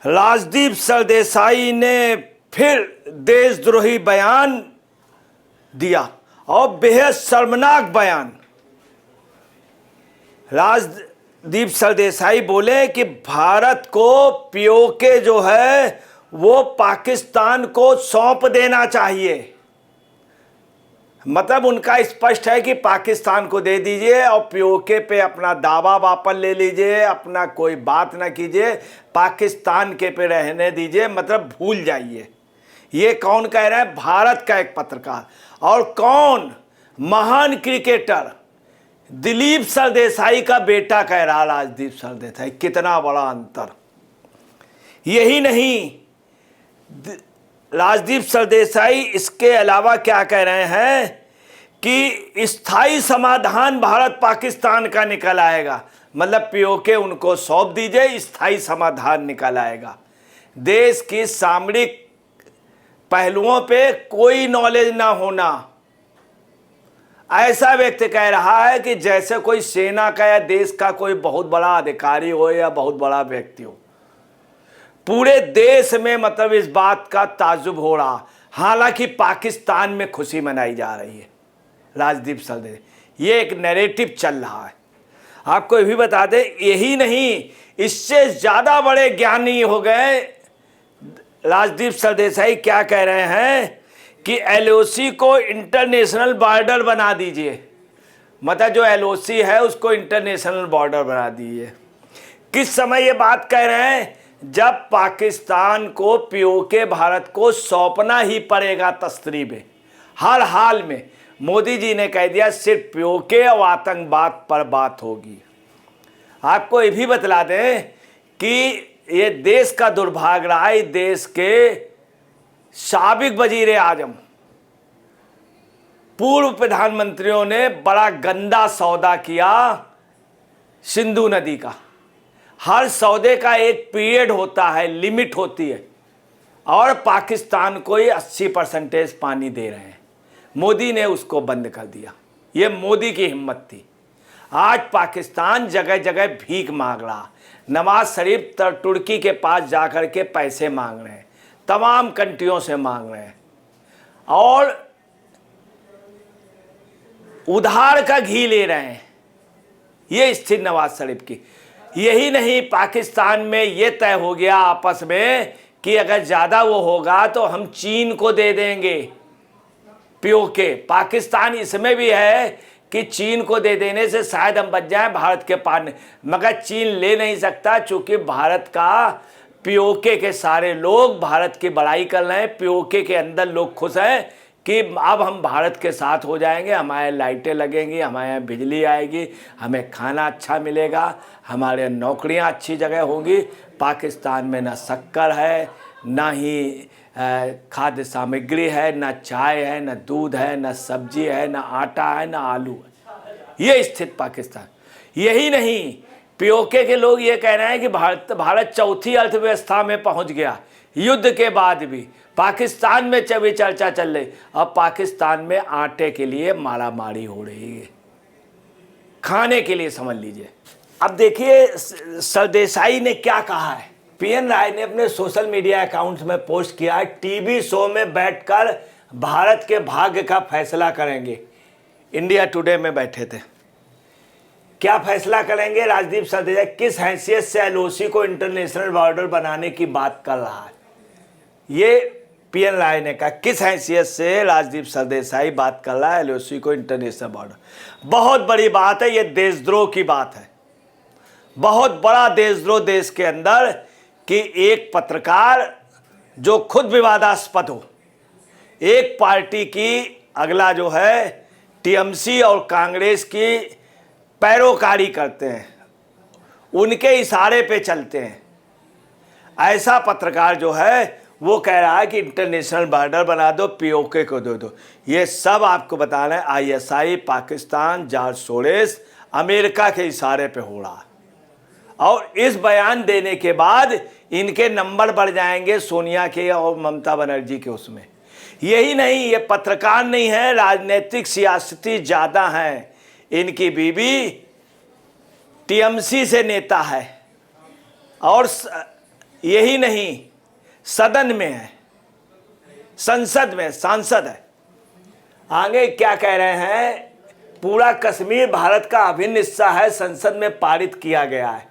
राजदीप सरदेसाई ने फिर देशद्रोही बयान दिया और बेहद शर्मनाक बयान। राजदीप सरदेसाई बोले कि भारत को पीओके जो है वो पाकिस्तान को सौंप देना चाहिए। मतलब उनका स्पष्ट है कि पाकिस्तान को दे दीजिए और पीओके पे अपना दावा वापस ले लीजिए, अपना कोई बात ना कीजिए, पाकिस्तान के पे रहने दीजिए, मतलब भूल जाइए। ये कौन कह रहा है? भारत का एक पत्रकार। और कौन? महान क्रिकेटर दिलीप सरदेसाई का बेटा कह रहा राजदीप सरदेसाई। कितना बड़ा अंतर। यही नहीं, राजदीप सरदेसाई इसके अलावा क्या कह रहे हैं कि स्थायी समाधान भारत पाकिस्तान का निकल आएगा। मतलब पीओके उनको सौंप दीजिए, स्थायी समाधान निकल आएगा। देश की सामरिक पहलुओं पे कोई नॉलेज ना होना, ऐसा व्यक्ति कह रहा है कि जैसे कोई सेना का या देश का कोई बहुत बड़ा अधिकारी हो या बहुत बड़ा व्यक्ति हो। पूरे देश में मतलब इस बात का ताज्जुब हो रहा। हालांकि पाकिस्तान में खुशी मनाई जा रही है। राजदीप सरदेसाई, ये एक नैरेटिव चल रहा है। आपको ये भी बता दें, यही नहीं, इससे ज़्यादा बड़े ज्ञानी हो गए। राजदीप सरदेसाई क्या कह रहे हैं कि एलओसी को इंटरनेशनल बॉर्डर बना दीजिए। मतलब जो एलओसी है उसको इंटरनेशनल बॉर्डर बना दीजिए। किस समय ये बात कह रहे हैं? जब पाकिस्तान को पीओके भारत को सौंपना ही पड़ेगा तस्तरी में, हर हाल में। मोदी जी ने कह दिया सिर्फ पीओके और आतंकवाद पर बात होगी। आपको ये भी बतला दें कि ये देश का दुर्भाग्य रहा है। देश के साबिक वजीर आजम, पूर्व प्रधानमंत्रियों ने बड़ा गंदा सौदा किया सिंधु नदी का। हर सौदे का एक पीरियड होता है, लिमिट होती है, और पाकिस्तान को ये 80% पानी दे रहे हैं। मोदी ने उसको बंद कर दिया। ये मोदी की हिम्मत थी। आज पाकिस्तान जगह जगह भीख मांग रहा। नवाज शरीफ तुर्की के पास जाकर के पैसे मांग रहे हैं, तमाम कंट्रियों से मांग रहे हैं, और उधार का घी ले रहे हैं। ये स्थिति नवाज शरीफ की। यही नहीं, पाकिस्तान में ये तय हो गया आपस में कि अगर ज़्यादा वो होगा तो हम चीन को दे देंगे पीओके। पाकिस्तान इसमें भी है कि चीन को दे देने से शायद हम बच जाएं भारत के पार, मगर चीन ले नहीं सकता, चूँकि भारत का पीओके के सारे लोग भारत की बड़ाई कर रहे हैं। पीओके के अंदर लोग खुश हैं कि अब हम भारत के साथ हो जाएंगे, हमारे लाइटें लगेंगी, हमारे यहाँ बिजली आएगी, हमें खाना अच्छा मिलेगा, हमारे नौकरियाँ अच्छी जगह होंगी। पाकिस्तान में ना शक्कर है, ना ही खाद्य सामग्री है, ना चाय है, ना दूध है, ना सब्जी है, ना आटा है, ना आलू है। ये स्थिति पाकिस्तान। यही नहीं, पीओके के लोग ये कह रहे हैं कि भारत चौथी अर्थव्यवस्था में पहुंच गया। युद्ध के बाद भी पाकिस्तान में भी चर्चा चल रही। अब पाकिस्तान में आटे के लिए मारामारी हो रही है, खाने के लिए, समझ लीजिए। अब देखिए सरदेसाई ने क्या कहा है। पीएन राय ने अपने सोशल मीडिया अकाउंट में पोस्ट किया है, टीवी शो में बैठकर भारत के भाग्य का फैसला करेंगे। इंडिया टुडे में बैठे थे। क्या फैसला करेंगे? राजदीप सरदेसाई किस हैसियत से एलओसी को इंटरनेशनल बॉर्डर बनाने की बात कर रहा है। ये पीएन राय ने कहा, किस हैसियत से राजदीप सरदेसाई बात कर रहा है एलओसी को इंटरनेशनल बॉर्डर। बहुत बड़ी बात है, ये देशद्रोह की बात है। बहुत बड़ा देशद्रोह देश के अंदर कि एक पत्रकार जो खुद विवादास्पद हो, एक पार्टी की अगला जो है टीएमसी और कांग्रेस की पैरोकारी करते हैं, उनके इशारे पे चलते हैं, ऐसा पत्रकार जो है वो कह रहा है कि इंटरनेशनल बॉर्डर बना दो, पीओके को दे दो। ये सब आपको बताना है ISI, Pakistan, George Soros, America के इशारे पे हो रहा है। और इस बयान देने के बाद इनके नंबर बढ़ जाएंगे सोनिया के और ममता बनर्जी के उसमें। यही नहीं, ये पत्रकार नहीं है, राजनीतिक सियासती ज़्यादा हैं। इनकी बीवी टीएमसी से नेता है, और यही नहीं, सदन में है, संसद में सांसद है। आगे क्या कह रहे हैं, पूरा कश्मीर भारत का अभिन्न हिस्सा है, संसद में पारित किया गया है।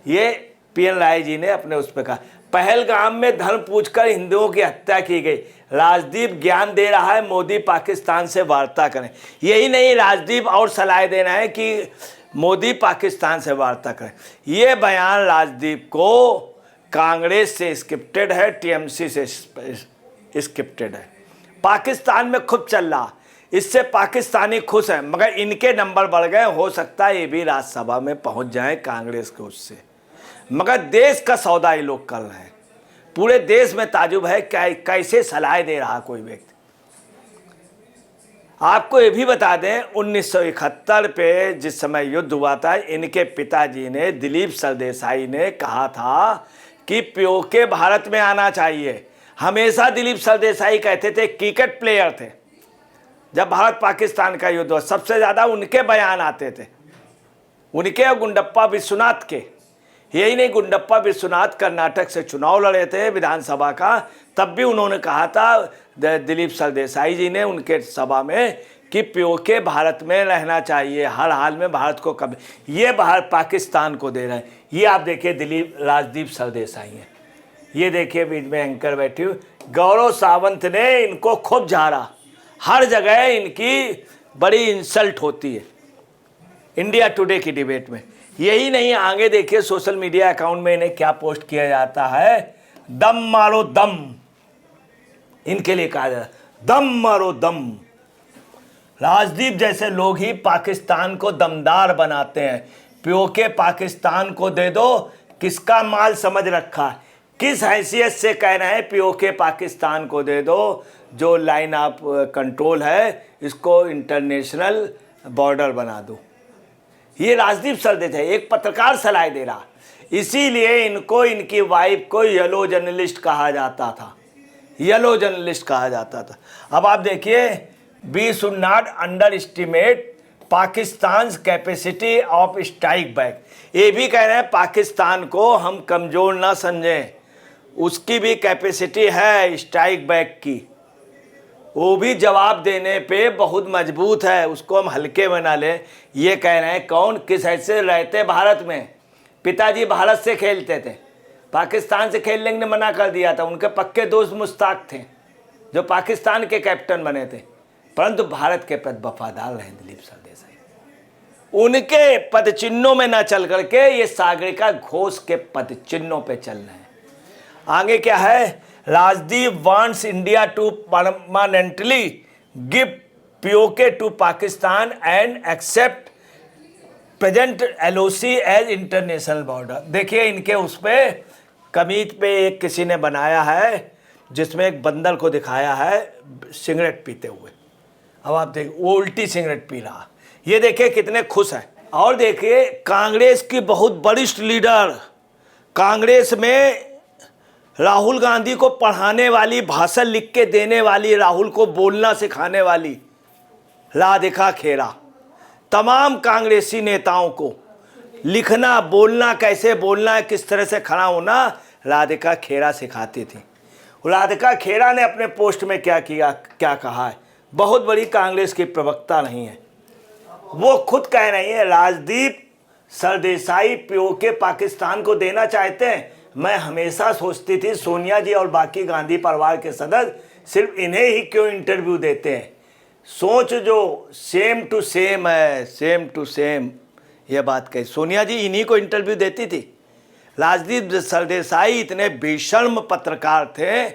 ये पीएन राय जी ने अपने उस पर कहा। पहलगाम में धर्म पूछकर हिंदुओं की हत्या की गई, राजदीप ज्ञान दे रहा है, मोदी पाकिस्तान से वार्ता करें। यही नहीं, राजदीप और सलाह दे रहे हैं कि मोदी पाकिस्तान से वार्ता करें। ये बयान राजदीप को कांग्रेस से स्क्रिप्टेड है, टीएमसी से स्क्रिप्टेड है। पाकिस्तान में खूब चल रहा, इससे पाकिस्तानी खुश हैं, मगर इनके नंबर बढ़ गए। हो सकता है ये भी राज्यसभा में पहुंच जाएं कांग्रेस के उससे, मगर देश का सौदा ये लोग कर रहे हैं। पूरे देश में ताजुब है कैसे सलाह दे रहा कोई व्यक्ति। आपको ये भी बता दें, 1971 पे जिस समय युद्ध हुआ था, इनके पिताजी ने, दिलीप सरदेसाई ने कहा था कि पीओके भारत में आना चाहिए। हमेशा दिलीप सरदेसाई कहते थे, क्रिकेट प्लेयर थे। जब भारत पाकिस्तान का युद्ध हुआ, सबसे ज़्यादा उनके बयान आते थे, उनके और गुंडप्पा विश्वनाथ के। यही नहीं, गुंडप्पा विश्वनाथ कर्नाटक से चुनाव लड़े थे विधानसभा का, तब भी उन्होंने कहा था, दिलीप सरदेसाई जी ने उनके सभा में, कि पीओके भारत में रहना चाहिए, हर हाल में भारत को कभी। ये भारत पाकिस्तान को दे रहे हैं। ये आप देखिए, राजदीप सरदेसाई हैं। ये देखिए बीच में एंकर बैठी हुई, गौरव सावंत ने इनको खूब झाड़ा। हर जगह इनकी बड़ी इंसल्ट होती है इंडिया टुडे की डिबेट में। यही नहीं, आगे देखिए सोशल मीडिया अकाउंट में इन्हें क्या पोस्ट किया जाता है, दम मारो दम, इनके लिए कहा जाता है, दम मारो दम। राजदीप जैसे लोग ही पाकिस्तान को दमदार बनाते हैं। पीओके पाकिस्तान को दे दो, किसका माल समझ रखा है, किस हैसियत से कह रहे हैं पीओके पाकिस्तान को दे दो। जो लाइन ऑफ कंट्रोल है, इसको इंटरनेशनल बॉर्डर बना दो। ये राजदीप सरदेसाई, एक पत्रकार सलाह दे रहा। इसीलिए इनको, इनकी वाइफ को येलो जर्नलिस्ट कहा जाता था, येलो जर्नलिस्ट कहा जाता था। अब आप देखिए, we should not underestimate Pakistan capacity of strike back. ये भी कह रहे हैं पाकिस्तान को हम कमज़ोर ना समझें, उसकी भी कैपेसिटी है स्ट्राइक बैक की, वो भी जवाब देने पे बहुत मजबूत है, उसको हम हल्के में ना लें। ये कह रहे हैं कौन, किस ऐसे रहते भारत में, पिताजी भारत से खेलते थे, पाकिस्तान से खेलने ने मना कर दिया था। उनके पक्के दोस्त मुश्ताक थे जो पाकिस्तान के कैप्टन बने थे, परंतु भारत के प्रति वफादार रहे दिलीप सरदेसाई। उनके पद चिन्हों में ना चल करके ये सागरिका घोष के पद चिन्हों पे चल रहे हैं। आगे क्या है, Rajdeep wants India to permanently give POK to Pakistan and accept present LOC as international border. देखिए इनके उस पर कमीज पे एक किसी ने बनाया है, जिसमें एक बंदर को दिखाया है सिगरेट पीते हुए। अब आप देखिए, वो उल्टी सिगरेट पी रहा। ये देखिए कितने खुश हैं। और देखिए, कांग्रेस की बहुत वरिष्ठ लीडर, कांग्रेस में राहुल गांधी को पढ़ाने वाली, भाषण लिख के देने वाली, राहुल को बोलना सिखाने वाली राधिका खेरा, तमाम कांग्रेसी नेताओं को लिखना, बोलना, कैसे बोलना है, किस तरह से खड़ा होना, राधिका खेरा सिखाती थी। राधिका खेरा ने अपने पोस्ट में क्या किया, क्या कहा है, बहुत बड़ी कांग्रेस की प्रवक्ता नहीं है, वो खुद कह रही है राजदीप सरदेसाई पीओके पाकिस्तान को देना चाहते हैं। मैं हमेशा सोचती थी सोनिया जी और बाकी गांधी परिवार के सदस्य सिर्फ इन्हें ही क्यों इंटरव्यू देते हैं। सोच जो सेम टू सेम है, सेम टू सेम, ये बात कही। सोनिया जी इन्हीं को इंटरव्यू देती थी। राजदीप सरदेसाई इतने बेशर्म पत्रकार थे,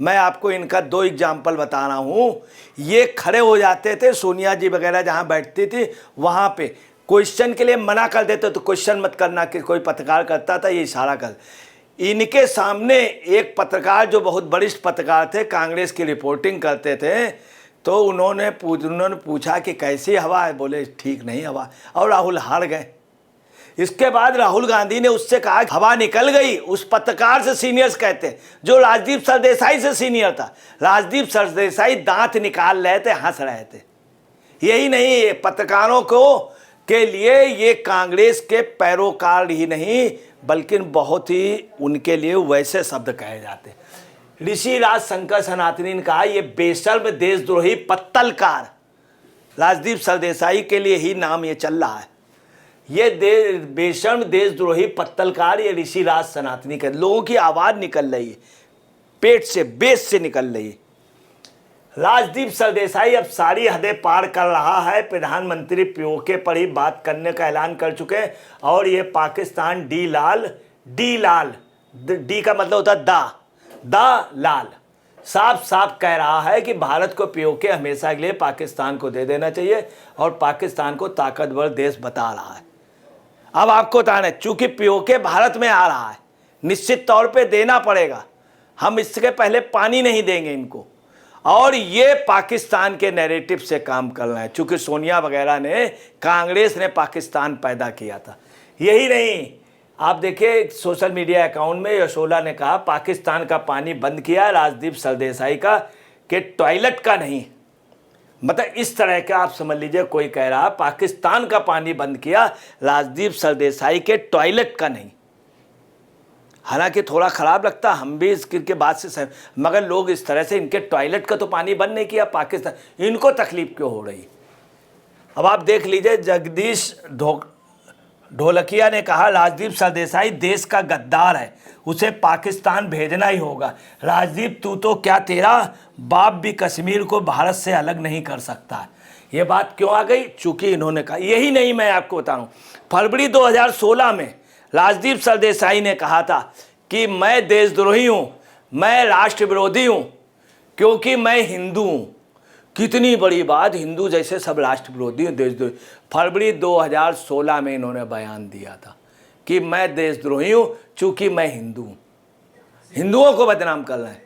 मैं आपको इनका 2 एग्जाम्पल बता रहा हूँ। ये खड़े हो जाते थे, सोनिया जी वगैरह जहाँ बैठती थी वहाँ पे क्वेश्चन के लिए मना कर देते, तो क्वेश्चन मत करना, कि कोई पत्रकार करता था ये इशारा कर। इनके सामने एक पत्रकार जो बहुत वरिष्ठ पत्रकार थे, कांग्रेस की रिपोर्टिंग करते थे, तो उन्होंने पूछा कि कैसी हवा है, बोले ठीक नहीं हवा, और राहुल हार गए। इसके बाद राहुल गांधी ने उससे कहा हवा निकल गई, उस पत्रकार से, सीनियर्स कहते हैं, जो राजदीप सरदेसाई से सीनियर था। राजदीप सरदेसाई दांत निकाल रहे थे, हंस रहे थे। यही नहीं, पत्रकारों को के लिए ये कांग्रेस के पैरोकार ही नहीं बल्कि बहुत ही उनके लिए वैसे शब्द कहे जाते हैं। ऋषिराज शंकर सनातनी ने कहा ये बेशर्म देशद्रोही पत्तलकार, राजदीप सरदेसाई के लिए ही नाम ये चल रहा है। ये बेशर्म देशद्रोही पत्तलकार ये ऋषिराज सनातनी के लोगों की आवाज़ निकल रही है, पेट से बेस से निकल रही है। राजदीप सरदेसाई अब सारी हदें पार कर रहा है। प्रधानमंत्री पीओके पर ही बात करने का ऐलान कर चुके हैं और ये पाकिस्तान डी का मतलब होता है दा लाल, साफ साफ कह रहा है कि भारत को पीओके हमेशा के लिए पाकिस्तान को दे देना चाहिए और पाकिस्तान को ताकतवर देश बता रहा है। अब आपको बताना है, चूंकि पीओके भारत में आ रहा है, निश्चित तौर पे देना पड़ेगा। हम इसके पहले पानी नहीं देंगे इनको, और ये पाकिस्तान के नैरेटिव से काम कर रहे हैं। चूंकि सोनिया वगैरह ने, कांग्रेस ने पाकिस्तान पैदा किया था। यही नहीं, आप देखिए सोशल मीडिया अकाउंट में यशोला ने कहा पाकिस्तान का पानी बंद किया राजदीप सरदेसाई का, कि टॉयलेट का नहीं। मतलब इस तरह का आप समझ लीजिए, कोई कह रहा पाकिस्तान का पानी बंद किया राजदीप सरदेसाई के टॉयलेट का नहीं। हालांकि थोड़ा ख़राब लगता, हम भी इसके बात से सहमत, मगर लोग इस तरह से इनके टॉयलेट का तो पानी बंद नहीं किया पाकिस्तान, इनको तकलीफ क्यों हो रही। अब आप देख लीजिए, जगदीश ढोलकिया ने कहा राजदीप सरदेसाई देश का गद्दार है, उसे पाकिस्तान भेजना ही होगा। राजदीप तू तो क्या, तेरा बाप भी कश्मीर को भारत से अलग नहीं कर सकता। ये बात क्यों आ गई, चूंकि इन्होंने कहा। यही नहीं, मैं आपको बता रहा हूँ, फरवरी 2016 में राजदीप सरदेसाई ने कहा था कि मैं देशद्रोही हूँ, मैं राष्ट्र विरोधी हूँ, क्योंकि मैं हिंदू हूँ। कितनी बड़ी बात, हिंदू जैसे सब राष्ट्र विरोधी हैं, देशद्रोही। फरवरी 2016 में इन्होंने बयान दिया था कि मैं देशद्रोही हूँ चूँकि मैं हिंदू हूँ। हिंदुओं को बदनाम कर रहे हैं।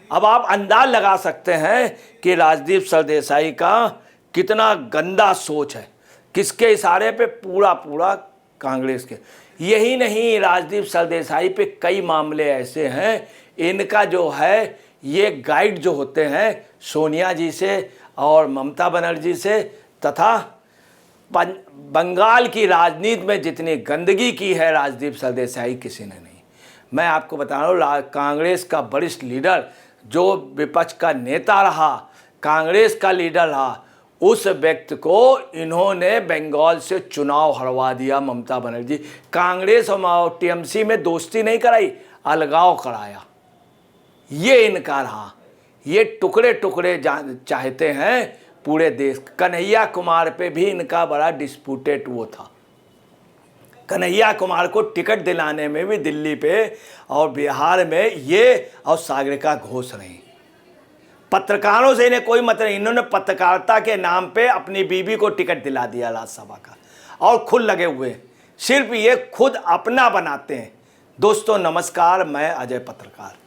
अब आप अंदाज लगा सकते हैं कि राजदीप सरदेसाई का कितना गंदा सोच है, किसके इशारे पे, पूरा कांग्रेस के। यही नहीं, राजदीप सरदेसाई पे कई मामले ऐसे हैं, इनका जो है ये गाइड जो होते हैं सोनिया जी से और ममता बनर्जी से, तथा बंगाल की राजनीति में जितनी गंदगी की है राजदीप सरदेसाई किसी ने नहीं। मैं आपको बता रहा हूँ, कांग्रेस का वरिष्ठ लीडर जो विपक्ष का नेता रहा, कांग्रेस का लीडर रहा, उस व्यक्ति को इन्होंने बंगाल से चुनाव हरवा दिया। ममता बनर्जी, कांग्रेस और टीएमसी में दोस्ती नहीं कराई, अलगाव कराया। ये इनका रहा। ये टुकड़े टुकड़े चाहते हैं पूरे देश। कन्हैया कुमार पे भी इनका बड़ा डिस्प्यूटेड वो था। कन्हैया कुमार को टिकट दिलाने में भी दिल्ली पे और बिहार में ये और सागरिका घोष रही। पत्रकारों से इन्हें कोई मतलब नहीं, इन्होंने पत्रकारिता के नाम पे अपनी बीवी को टिकट दिला दिया राज्यसभा का, और खुद लगे हुए, सिर्फ ये खुद अपना बनाते हैं। दोस्तों नमस्कार, मैं अजय पत्रकार।